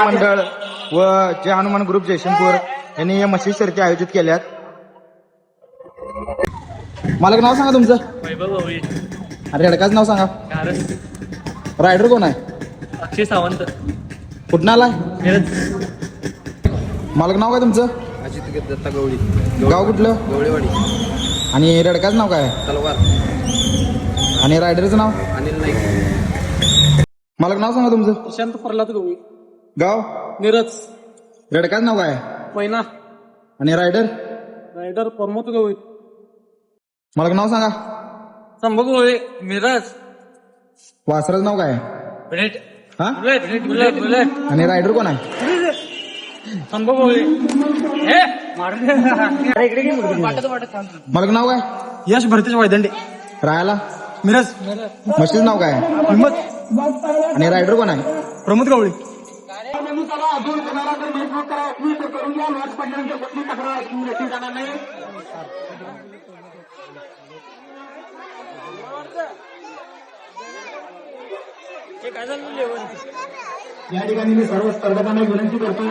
मंडळ व जय हनुमान ग्रुप जयसिंगपूर यांनी या म्हशी शर्यती आयोजित केल्यात. मालक नाव सांगा तुमचं. वैभव भोई. अरे रेडकाचं नाव सांगा. कारस. रायडर कोण आहे. अक्षय सावंत. कुठं आलाय. मिरज. मालक नाव काय तुमचं. अजित दत्ता गवळी. गाव कुठलं. गवळेवाडी. आणि रेडकाचं नाव काय. तलवार. आणि रायडरचं नाव. अनिल नाईक. मालक नाव सांगा तुमचं. प्रशांत प्रल्हाद गवळी. गाव. मिरज. रेडकाचं नाव काय. पैना. आणि रायडर. रायडर प्रमोद गवळी. मालक नाव सांगा. संभव गवळी. मिरज. वासराचं नाव काय. बुलेट. हा. बुलेट. बुलेट. बुलेट. आणि रायडर कोण आहे. संभव गवळी. मालक नाव काय. यश भरतेश वैदंडे. राहायला. मिरज. म्हशीचं नाव काय. हिम्मत. आणि रायडर कोण आहे. प्रमोद गवळी. या ठिकाणी मी सर्व स्पर्धकांना विनंती करतो,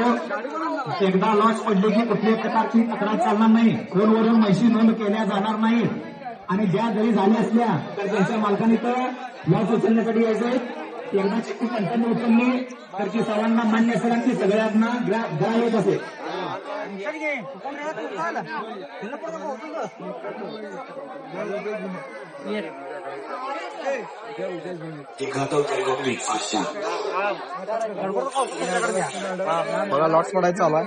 एकदा लॉस पडले की कुठल्याही प्रकारची तक्रार चालणार नाही. फोनवरून म्हशी नोंद केल्या जाणार नाही. आणि ज्या जरी झाल्या असल्या तर त्यांच्या मालकाने तर लॉस उचलण्यासाठी यायचंय. एकदा चिठ्ठी पंचांनी उचलली तर ती सर्वांना मान्य असेल आणि ती सगळ्यांना ग्राह्य होत असेल. बघा लॉट्स पडायचं चालू आहे.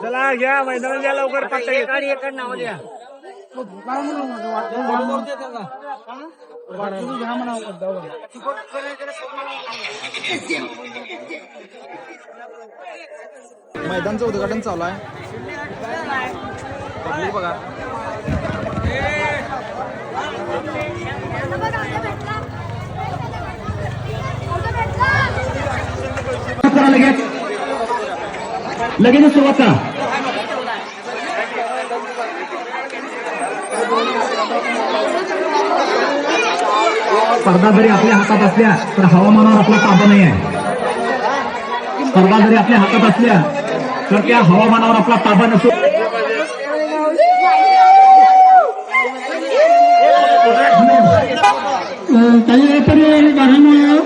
चला घ्या मैदानात घ्या लवकर. एका नाव द्या. मैदानचं उद्घाटन चालू आहे. पब्लिक बघा. लगेच सुरुवात करा. स्पर्धा जरी आपल्या हातात असल्या तर हवामानावर आपला ताबा नाही आहे. स्पर्धा जरी आपल्या हातात असल्या तर त्या हवामानावर आपला ताबा नसतो. काही व्यापारी कारणामुळे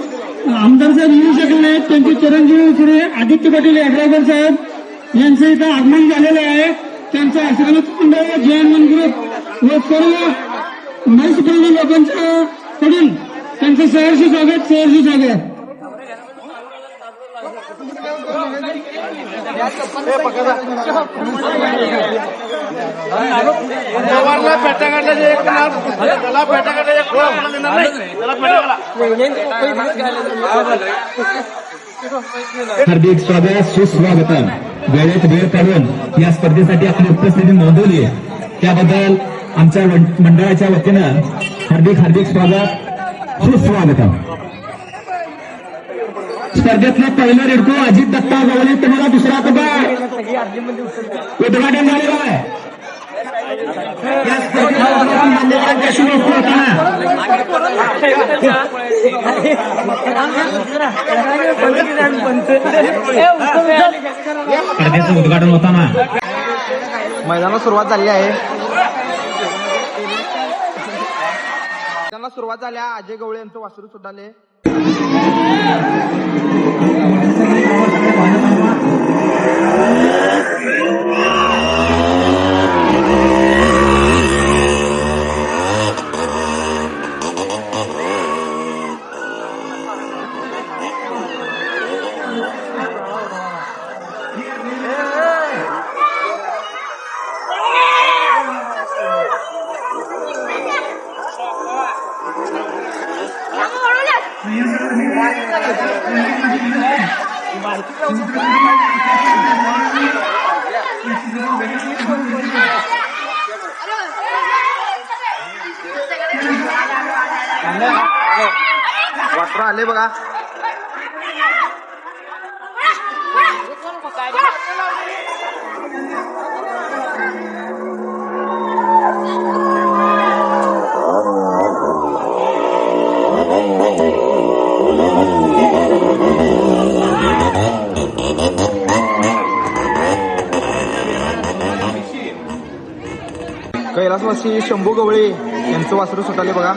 आमदार साहेब येऊ शकले नाहीत. त्यांचे चिरंजीव श्री आदित्य पाटील यड्रावकर साहेब यांचं इथं आगमन झालेलं आहे. त्यांचं आशीर्वाद मंडळ जय हनुमान ग्रुप व सर्व म्हैसप्रेमी लोकांच्या कडून त्यांचं सहर्ष स्वागत. सहर्ष स्वागत. हार्दिक स्वागत. सुस्वागत. वेळेत वेळ काढून या स्पर्धेसाठी आपली उपस्थिती नोंदवली त्याबद्दल आमच्या मंडळाच्या वतीनं हार्दिक हार्दिक स्वागत. सुस्वागत. स्पर्धेतलं पहिलं रेडको अजित दत्ता गवळी. तुम्हाला दुसरा कबा उद्घाटन झालेलं आहे. या स्पर्धेला मान्यवरांच्याशी वस्तू होताना स्पर्धेचं उद्घाटन होताना मैदानाला सुरुवात झाली आहे. मैदानाला सुरुवात झाल्या. अजय गवळे यांचं वासरू सुटाले. वासरू आले बघा. कैलासवासी शंभू गवळे यांचं वासरू सुटाले बघा.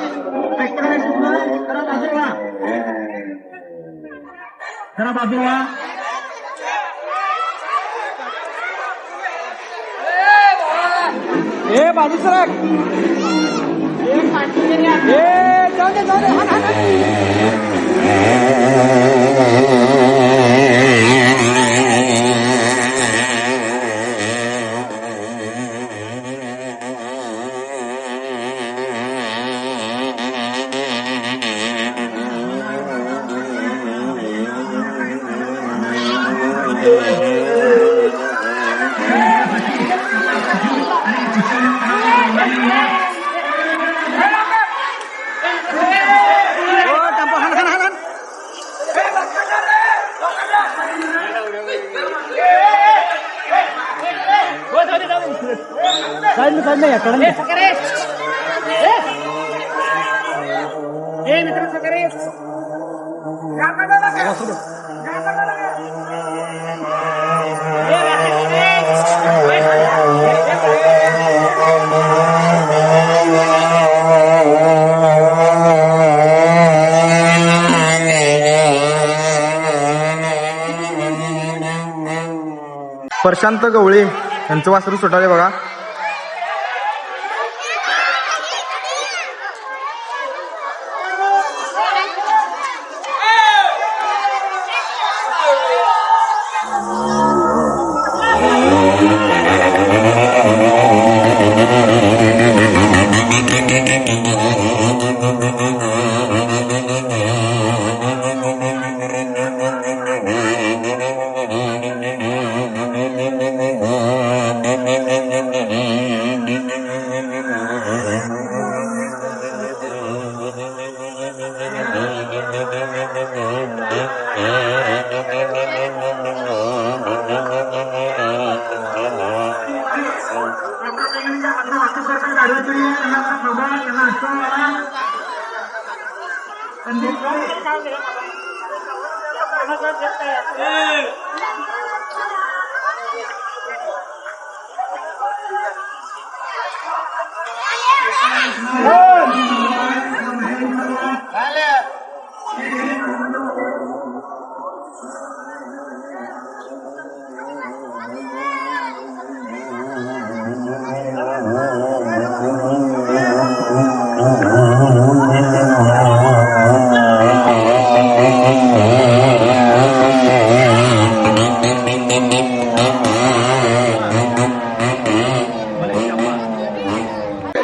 जरा बाजूला ए बाजू सरक जाऊ दे प्रशांत गवळे यांचं वासरू सुटाले बघा.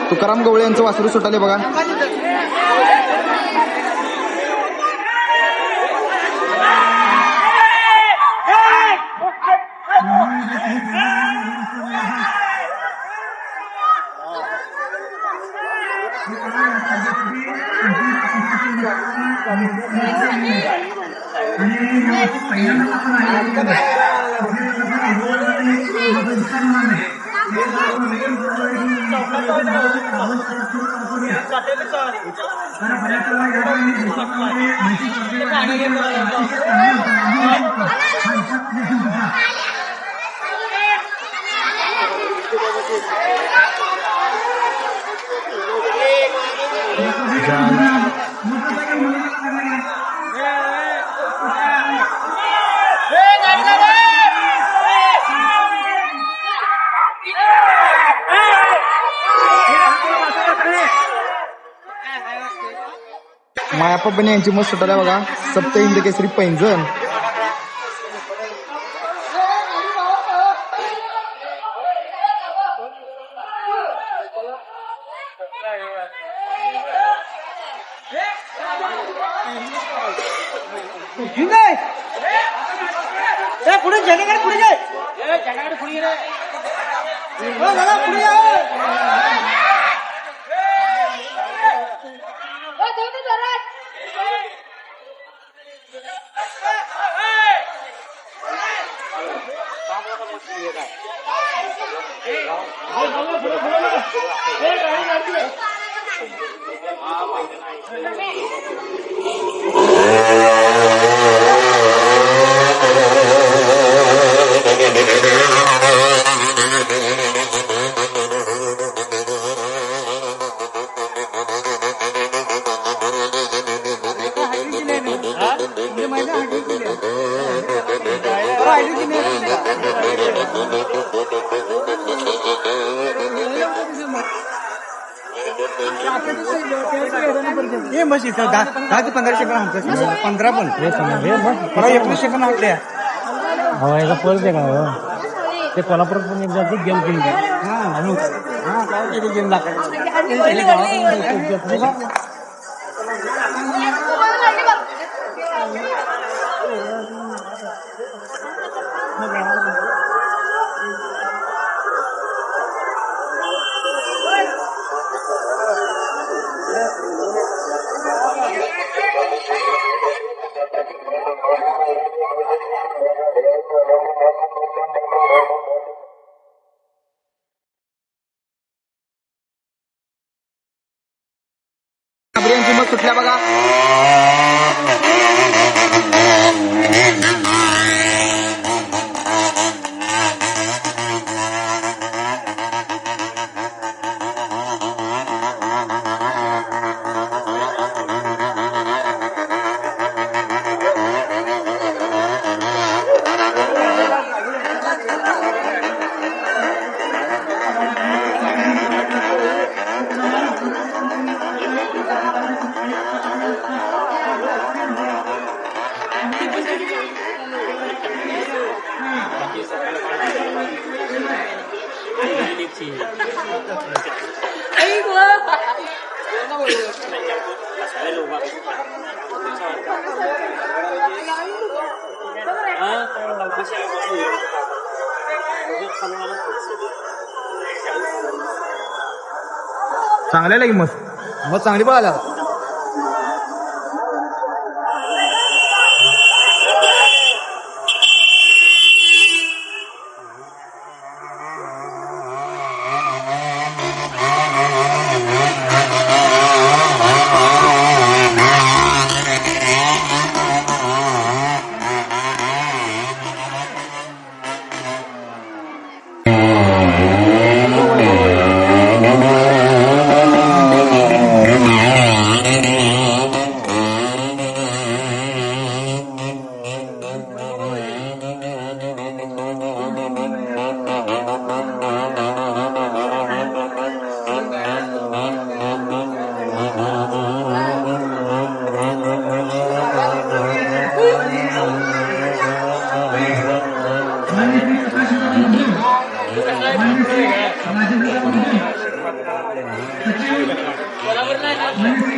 तुकाराम गवळे यांचं वासरू सुटाले बघा. मायाप्पा बने यांची मस्त सुटाल्या बघा. सप्त हिंद केसरी पैंजण. पुढे जगाकडे पुढे जाय जगाकडे पुढे गेले पुढे हे मशी 10 ते 15 सेकंद हाणतो 15 पण मला 21 सेकंद हाणल्या हो याचा परत आहे का ते कोल्हापुरात पण एक जाती गेम केली गेम यांची मग सुटल्या बघा. चांगल्या लागी मस्त मग चांगली पळाल्या.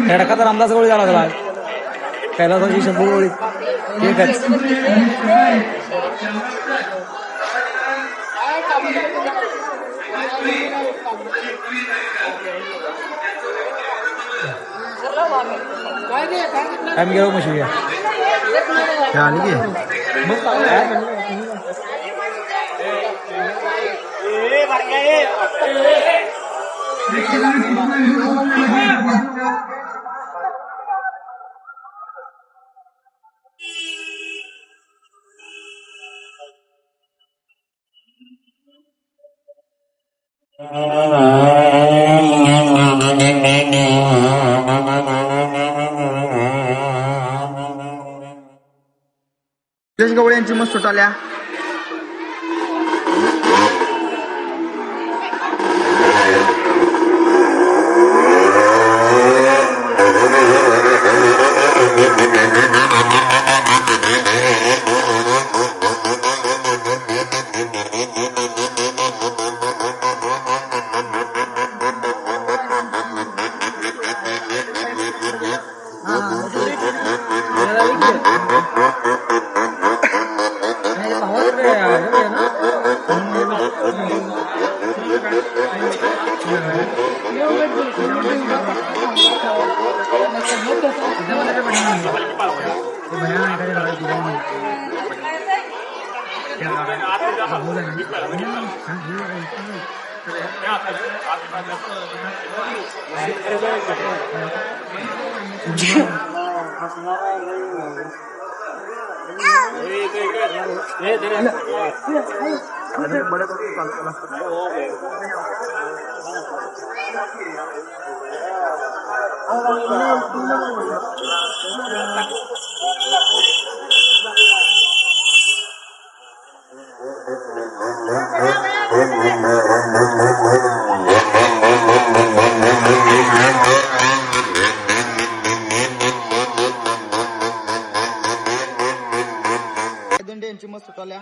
खेडका तर रामदास गोळी झाला लागला कैलासाची 100 गोळी एकच आम्ही गेलो मशी आली की गवळे यांची मस्त सुटाल्या. दंडे यांची मस्त सुटवल्या.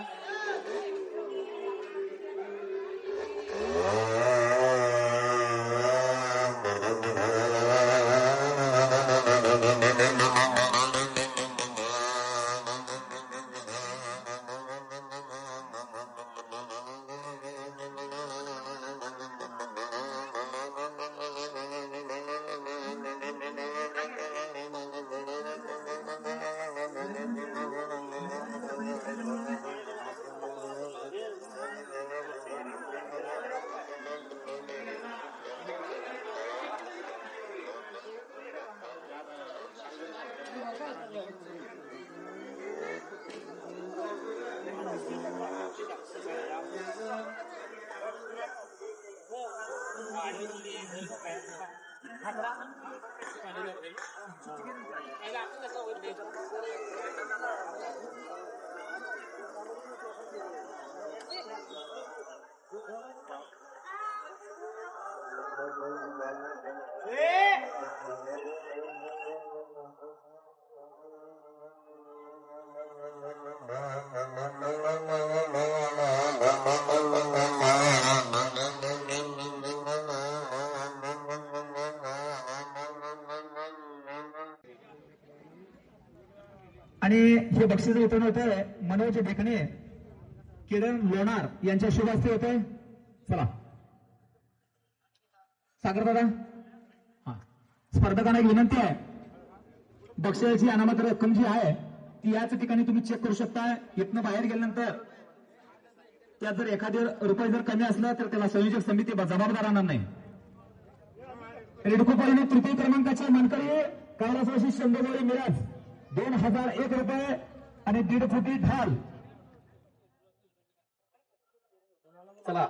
आणि हे बक्षीस वितरण होतंय मनोज देखणे, किरण लोणार यांच्या शुभ हस्ते होतंय. चला सागर दादा. हा, स्पर्धकांना एक विनंती आहे, बक्षिसाची अनामत रक्कम जी आहे ती याच ठिकाणी तुम्ही चेक करू शकता. इथनं बाहेर गेल्यानंतर त्यात जर एखादे रुपये जर कमी असलं तर त्याला संयोजक समिती जबाबदार राहणार नाही. रेडकोपालीने तृतीय क्रमांकाचे मानकरी कैलासवासी शंभरगौरी मिराज 2001 रुपये आणि 1.5 फुटी ढाल. चला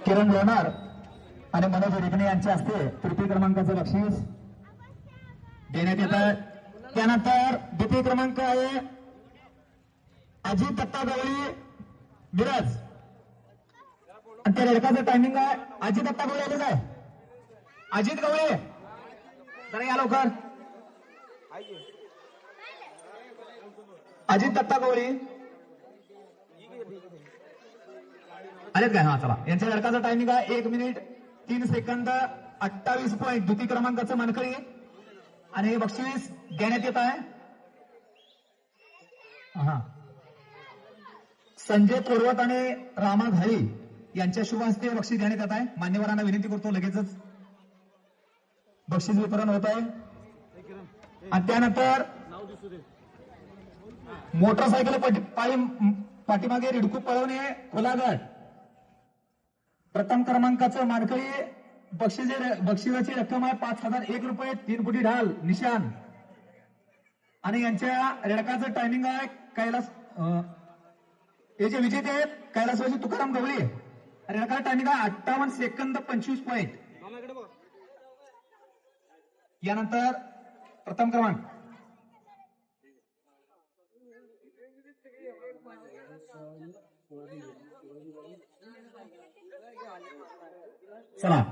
किरण लोणार आणि मनोज रेगणे यांच्या हस्ते तृतीय क्रमांकाचं बक्षीस देण्यात येतं. त्यानंतर द्वितीय क्रमांक आहे अजित दत्ता गवळी मिरज आणि त्या रेडकाचं टायमिंग आहे. अजित दत्ता गवळी आले काय? अजित गवळे जरा या लवकर. अजित दत्ता गवळी आलेत काय? हा चला, यांच्या लडकाचा टायमिंग आहे 1 मिनिट 3 सेकंद 28 पॉईंट. द्वितीय क्रमांकाचं मानकरी आणि हे बक्षीस देण्यात येत आहे. हा, संजय थोरवत आणि रामा घाळी यांच्या शुभ हस्ते बक्षीस देण्यात येत आहे. मान्यवरांना विनंती करतो लगेचच बक्षीस वितरण होत आहे. आणि त्यानंतर मोटरसायकल पाठीमागे रिडकू पळवणे कोलागड प्रथम क्रमांकाचं मानकरी बक्षिसाची रक्कम आहे 5001 रुपये 3 फुटी ढाल निशान. आणि यांच्या रेडकाचं टायमिंग आहे कैलास हे जे विजेते आहेत कैलासवासी तुकाराम गवळी. रेडकाचं टायमिंग आहे 58 सेकंद 25 पॉईंट. यानंतर प्रथम क्रमांक चला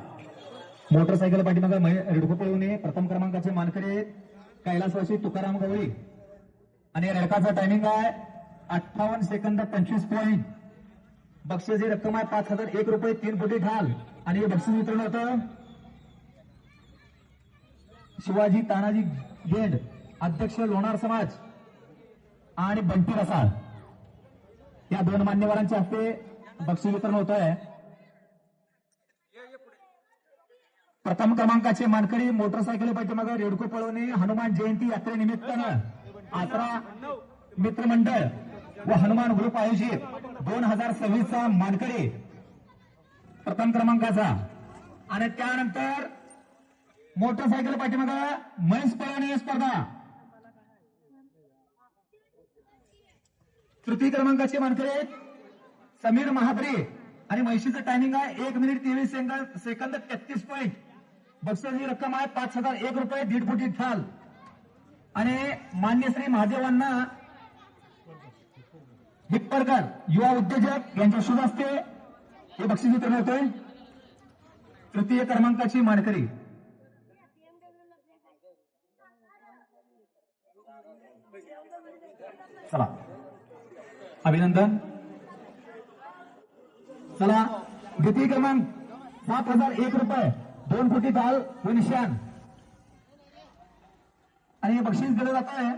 मोटरसायकल पाठीमागे रेडको पळवणे प्रथम क्रमांकाचे मानकरी कैलासवासी तुकाराम गवळी आणि रेडकाचा टायमिंग आहे 58 सेकंद 25 पॉईंट. बक्षिसाची रक्कम आहे 5001 रुपये 3 फुटी ढाल. आणि हे बक्षीस वितरण होतं शिवाजी तानाजी गेंड अध्यक्ष लोणार समाज आणि बंटी रसाळ या 2 मान्यवरांच्या हस्ते बक्षीस वितरण होत आहे. प्रथम क्रमांकाचे मानकरी मोटरसायकल पाठीमागे रेडको पळवणे हनुमान जयंती यात्रेनिमित्तानं आसरा मित्रमंडळ व हनुमान ग्रुप आयोजित 2026चा मानकरी प्रथम क्रमांकाचा. आणि त्यानंतर मोटरसायकल पाठीमागे म्हैस पळवणे स्पर्धा तृतीय क्रमांकाचे मानकरी समीर महात्रे आणि म्हैशीचं टायमिंग आहे 1 मिनिट 23 सेकंद 33 पॉईंट. बक्षिसाची रक्कम आहे 5001 रुपये 1.5 फुटी ढाल. आणि मान्य श्री महादेवांना हिप्परकर युवा उद्योजक यांच्या शुभ हस्ते हे बक्षीस वितरण होतोय. तृतीय क्रमांकाची मानकरी चला अभिनंदन. चला द्वितीय क्रमांक 7,001 रुपये 2 फुटी डाल व निशाण आणि हे बक्षीस दिलं जात आहे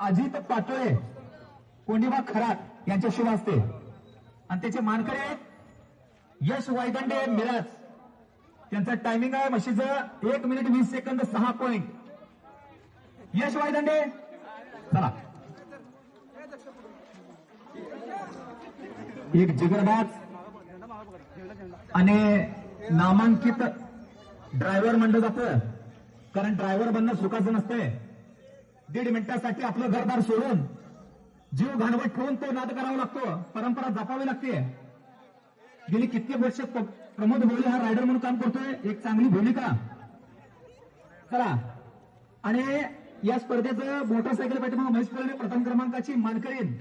अजित पाटोळे कोंडीबा खरात यांच्या शुभ हस्ते आणि त्याचे मानकरी आहेत यश वायगंडे मिराज. त्यांचं टायमिंग आहे म्हशीचं 1 मिनिट 20 सेकंद 6 पॉइंट. यश वायगंडे चला. एक जिगरबाज आणि नामांकित ड्रायव्हर म्हणलं जातं कारण ड्रायव्हर बनणं सुखाचं नसतंय. 1.5 मिनिटासाठी आपलं घरदार सोडून जीव घाणवट ठेवून तो नाद करावा लागतो. परंपरा जपावी लागते. गेली कित्येक वर्ष प्रमोद भोवले हा रायडर म्हणून काम करतोय. एक चांगली भूमिका. चला आणि या स्पर्धेचं मोटरसायकल पाठीमागे महेश पोळणे प्रथम क्रमांकाची मानकरीन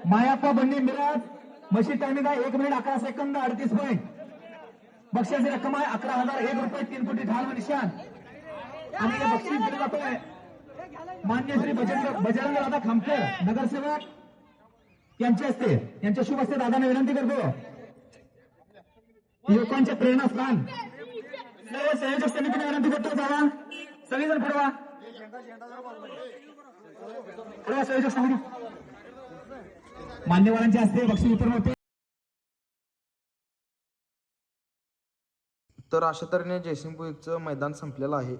मायाप्पा बंडी मिराज. म्हशी टायमिंग आहे 1 मिनिट 11 सेकंद 38 पॉइंट. बक्षिसाची रक्कम आहे 11,001 रुपये 3 फुटी ढाल व निशाण आणि हे बक्षीस दिलं जातोय मान्य श्री बजरंग दादा खामकर नगरसेवक यांच्या हस्ते. यांच्या शुभ हस्ते दादाने विनंती करतो युवकांचे प्रेरणास्थान सर्व संयोजक समितीने विनंती करतो जावा सगळेजण पुढवा संयोजक समिती मान्यवरांच्या हस्ते बक्षीस वितरण होते. तर अशा तऱ्हेने जयसिंगपूरचं मैदान संपलेलं आहे.